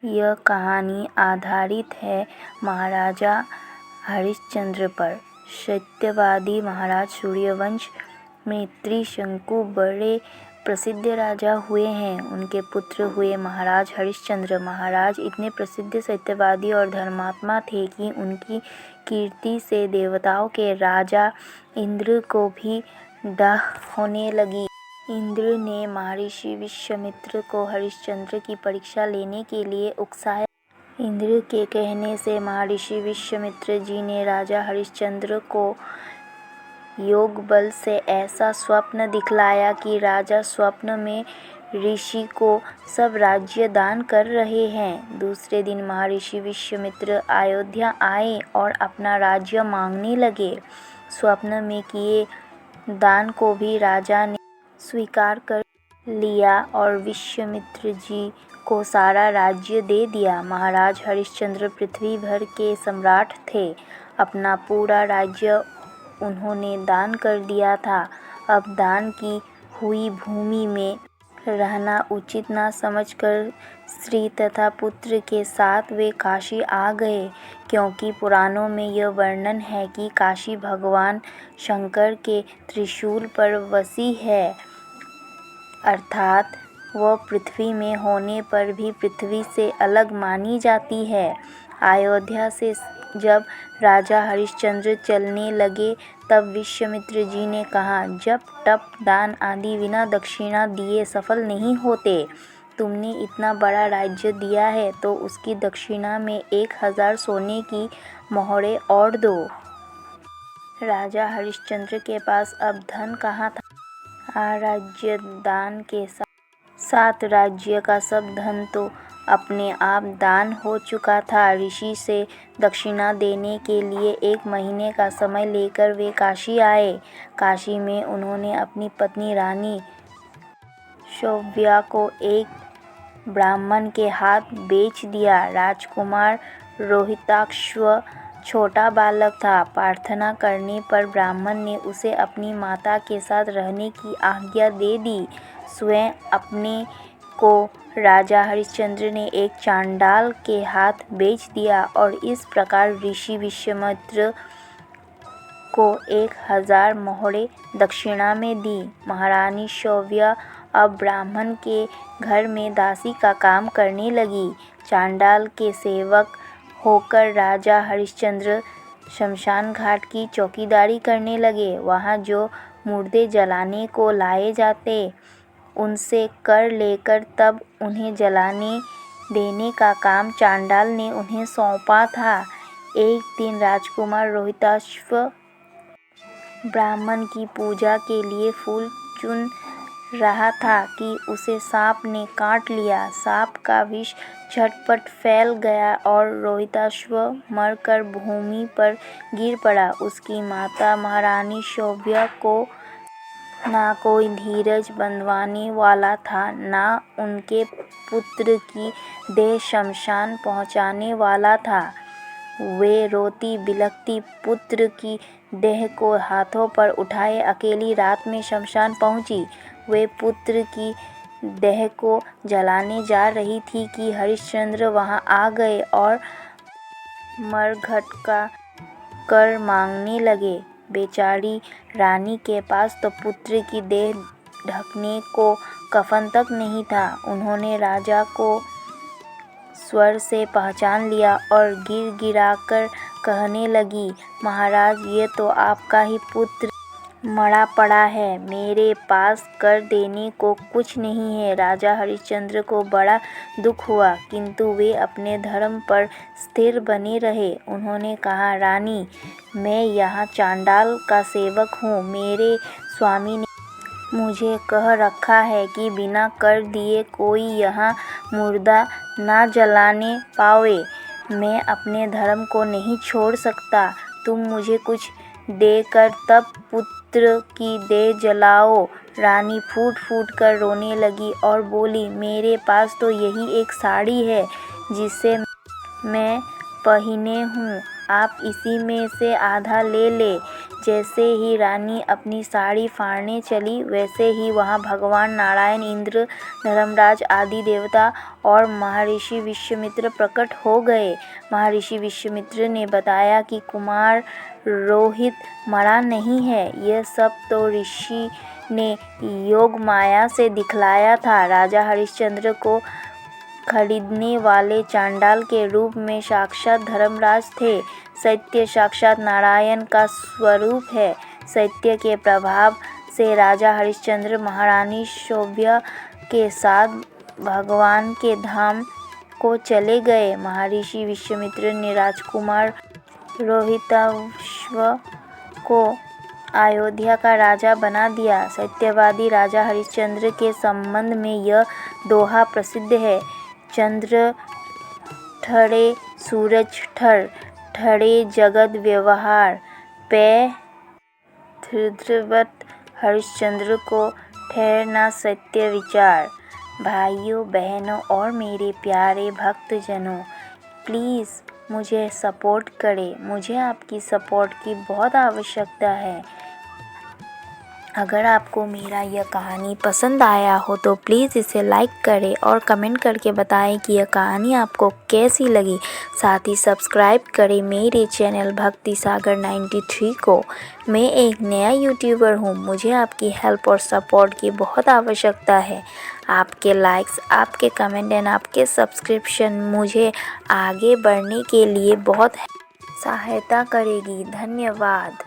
यह कहानी आधारित है महाराजा हरिश्चंद्र पर। सत्यवादी महाराज सूर्यवंश में त्रिशंकु बड़े प्रसिद्ध राजा हुए हैं। उनके पुत्र हुए महाराज हरिश्चंद्र। महाराज इतने प्रसिद्ध सत्यवादी और धर्मात्मा थे कि उनकी कीर्ति से देवताओं के राजा इंद्र को भी डाह होने लगी। इंद्र ने महर्षि विश्वामित्र को हरिश्चंद्र की परीक्षा लेने के लिए उकसाया। इंद्र के कहने से महर्षि विश्वामित्र जी ने राजा हरिश्चंद्र को योग बल से ऐसा स्वप्न दिखलाया कि राजा स्वप्न में ऋषि को सब राज्य दान कर रहे हैं। दूसरे दिन महर्षि विश्वामित्र अयोध्या आए और अपना राज्य मांगने लगे। स्वप्न में किए दान को भी राजा ने स्वीकार कर लिया और विश्वामित्र जी को सारा राज्य दे दिया। महाराज हरिश्चंद्र पृथ्वी भर के सम्राट थे। अपना पूरा राज्य उन्होंने दान कर दिया था। अब दान की हुई भूमि में रहना उचित न समझकर स्त्री तथा पुत्र के साथ वे काशी आ गए, क्योंकि पुराणों में यह वर्णन है कि काशी भगवान शंकर के त्रिशूल पर वसी है, अर्थात वह पृथ्वी में होने पर भी पृथ्वी से अलग मानी जाती है। अयोध्या से जब राजा हरिश्चंद्र चलने लगे तब विश्वामित्र जी ने कहा, जब तप दान आदि बिना दक्षिणा दिए सफल नहीं होते। तुमने इतना बड़ा राज्य दिया है तो उसकी दक्षिणा में 1000 सोने की मोहरें और दो। राजा हरिश्चंद्र के पास अब धन कहाँ था? राज्य दान के साथ राज्य का सब धन तो अपने आप दान हो चुका था। ऋषि से दक्षिणा देने के लिए 1 महीने का समय लेकर वे काशी आए। काशी में उन्होंने अपनी पत्नी रानी शौव्या को एक ब्राह्मण के हाथ बेच दिया। राजकुमार रोहिताक्ष छोटा बालक था। प्रार्थना करने पर ब्राह्मण ने उसे अपनी माता के साथ रहने की आज्ञा दे दी। स्वयं अपने को राजा हरिश्चंद्र ने एक चांडाल के हाथ बेच दिया और इस प्रकार ऋषि विश्वामित्र को 1000 मोहरें दक्षिणा में दी। महारानी शौव्या अब ब्राह्मण के घर में दासी का काम करने लगी। चांडाल के सेवक होकर राजा हरिश्चंद्र शमशान घाट की चौकीदारी करने लगे। वहाँ जो मुर्दे जलाने को लाए जाते उनसे कर लेकर तब उन्हें जलाने देने का काम चांडाल ने उन्हें सौंपा था। एक दिन राजकुमार रोहिताक्ष ब्राह्मण की पूजा के लिए फूल चुन रहा था कि उसे सांप ने काट लिया। सांप का विष झटपट फैल गया और रोहिताक्ष मरकर भूमि पर गिर पड़ा। उसकी माता महारानी शौव्या को ना कोई धीरज बंधवाने वाला था, ना उनके पुत्र की देह शमशान पहुंचाने वाला था। वे रोती बिलखती पुत्र की देह को हाथों पर उठाए अकेली रात में शमशान पहुंची। वे पुत्र की देह को जलाने जा रही थी कि हरिश्चंद्र वहां आ गए और मरघट का कर मांगने लगे। बेचारी रानी के पास तो पुत्र की देह ढकने को कफन तक नहीं था। उन्होंने राजा को स्वर से पहचान लिया और गिड़गिड़ाकर कहने लगी, महाराज, ये तो आपका ही पुत्र मरा पड़ा है। मेरे पास कर देने को कुछ नहीं है। राजा हरिश्चंद्र को बड़ा दुख हुआ, किंतु वे अपने धर्म पर स्थिर बने रहे। उन्होंने कहा, रानी, मैं यहाँ चांडाल का सेवक हूँ। मेरे स्वामी ने मुझे कह रखा है कि बिना कर दिए कोई यहाँ मुर्दा ना जलाने पावे। मैं अपने धर्म को नहीं छोड़ सकता। तुम मुझे कुछ देकर तब पुत्र की देह जलाओ। रानी फूट फूट कर रोने लगी और बोली, मेरे पास तो यही एक साड़ी है जिसे मैं पहने हूँ। आप इसी में से आधा ले ले। जैसे ही रानी अपनी साड़ी फाड़ने चली, वैसे ही वहाँ भगवान नारायण, इंद्र, धर्मराज आदि देवता और महर्षि विश्वामित्र प्रकट हो गए। महर्षि विश्वामित्र ने बताया कि कुमार रोहित मरा नहीं है, यह सब तो ऋषि ने योग माया से दिखलाया था। राजा हरिश्चंद्र को खरीदने वाले चांडाल के रूप में साक्षात धर्मराज थे। सत्य साक्षात नारायण का स्वरूप है। सत्य के प्रभाव से राजा हरिश्चंद्र महारानी शोभा के साथ भगवान के धाम को चले गए। महर्षि विश्वामित्र ने राजकुमार रोहिताश्व को अयोध्या का राजा बना दिया। सत्यवादी राजा हरिश्चंद्र के संबंध में यह दोहा प्रसिद्ध है। चंद्र ठरे सूरज ठर, ठरे जगत व्यवहार, पे धृतवत हरिश्चंद्र को ठहरना सत्य विचार। भाइयों बहनों और मेरे प्यारे भक्तजनों, प्लीज़ मुझे सपोर्ट करें। मुझे आपकी सपोर्ट की बहुत आवश्यकता है। अगर आपको मेरा यह कहानी पसंद आया हो तो प्लीज़ इसे लाइक करें और कमेंट करके बताएं कि यह कहानी आपको कैसी लगी। साथ ही सब्सक्राइब करें मेरे चैनल भक्ति सागर 93 को। मैं एक नया यूट्यूबर हूँ, मुझे आपकी हेल्प और सपोर्ट की बहुत आवश्यकता है। आपके लाइक्स, आपके कमेंट एंड आपके सब्सक्रिप्शन मुझे आगे बढ़ने के लिए बहुत सहायता करेगी। धन्यवाद।